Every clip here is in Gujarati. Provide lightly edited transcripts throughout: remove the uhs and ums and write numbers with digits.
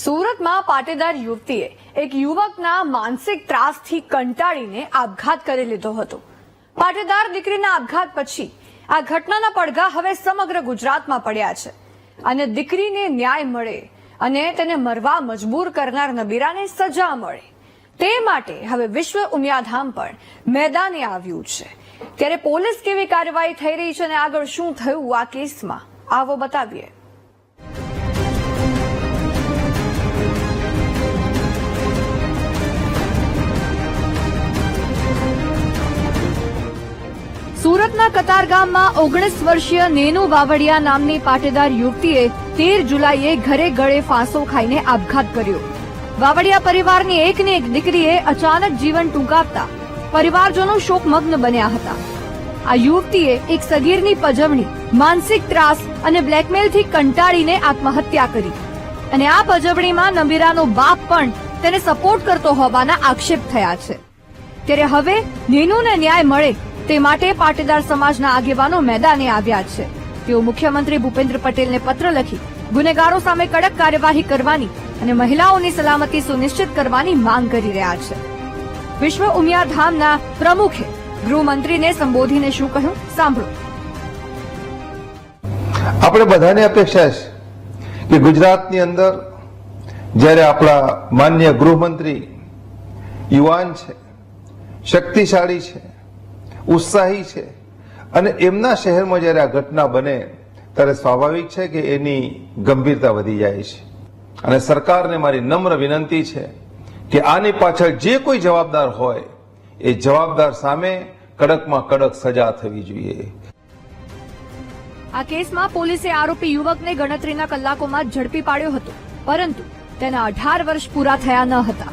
સુરતમાં પાટીદાર યુવતીએ એક યુવકના માનસિક ત્રાસથી કંટાળીને આપઘાત કરી લીધો હતો. પાટીદાર દીકરીના આપઘાત પછી આ ઘટનાના પડઘા હવે સમગ્ર ગુજરાતમાં પડ્યા છે અને દીકરીને ન્યાય મળે અને તેને મરવા મજબૂર કરનાર નબીરાને સજા મળે તે માટે હવે વિશ્વ ઉમિયાધામ પણ મેદાને આવ્યું છે. ત્યારે પોલીસ કેવી કાર્યવાહી થઈ રહી છે અને આગળ શું થયું આ કેસમાં આવો બતાવીએ. સુરતના કતારગામમાં 19 વર્ષીય નેનુ વાવડિયા નામની પાટીદાર યુવતીએ 13 જુલાઈએ ઘરે ગળે ફાંસો ખાઈને આપઘાત કર્યો. વાવડિયા પરિવારની એકની એક દીકરીએ અચાનક જીવન ટૂંકાવતા પરિવારજનો શોકમગ્ન બન્યા હતા. આ યુવતીએ એક સગીરની પજવણી, માનસિક ત્રાસ અને બ્લેકમેલથી કંટાળીને આત્મહત્યા કરી અને આ પજવણીમાં નબીરાનો બાપ પણ તેને સપોર્ટ કરતો હોવાના આક્ષેપ થયા છે. ત્યારે હવે નેનુને ન્યાય મળે તે માટે પાટીદાર સમાજના આગેવાનો મેદાને આવ્યા છે. તેઓ મુખ્યમંત્રી ભૂપેન્દ્ર પટેલને પત્ર લખી ગુનેગારો સામે કડક કાર્યવાહી કરવાની અને મહિલાઓની સલામતી સુનિશ્ચિત કરવાની માંગ કરી રહ્યા છે. વિશ્વ ઉમિયાધામના પ્રમુખે ગૃહમંત્રીને સંબોધીને શું કહ્યું સાંભળો. આપણે બધાને અપેક્ષા છે કે ગુજરાતની અંદર જ્યારે આપણા માન્ય ગૃહમંત્રી યુવાન છે, શક્તિશાળી છે, ઉત્સાહી છે અને એમના શહેરમાં જ્યારે આ ઘટના બને ત્યારે સ્વાભાવિક છે કે એની ગંભીરતા વધી જાય છે. અને સરકારને મારી નમ્ર વિનંતી છે કે આની પાછળ જે કોઈ જવાબદાર હોય એ જવાબદાર સામે કડકમાં કડક સજા થવી જોઈએ. આ કેસમાં પોલીસે આરોપી યુવકને ગણતરીના કલાકોમાં ઝડપી પાડ્યો હતો, પરંતુ તેના 18 વર્ષ પૂરા થયા ન હતા.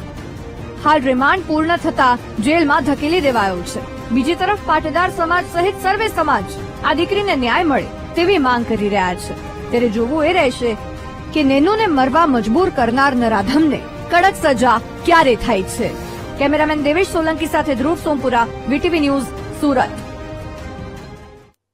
હાલ રિમાન્ડ પૂર્ણ થતા જેલમાં ધકેલી દેવાયો છે. બીજી તરફ પાટીદાર સમાજ સહિત સર્વે સમાજ આ દીકરીને ન્યાય મળે તેવી માંગ કરી રહ્યા છે. ત્યારે જોવું એ રહેશે કે નેનુને મરવા મજબૂર કરનાર નરાધમને કડક સજા ક્યારે થાય છે. કેમેરામેન દેવેશ સોલંકી સાથે ધ્રુવ સોમપુરા, વીટીવી ન્યૂઝ, સુરત.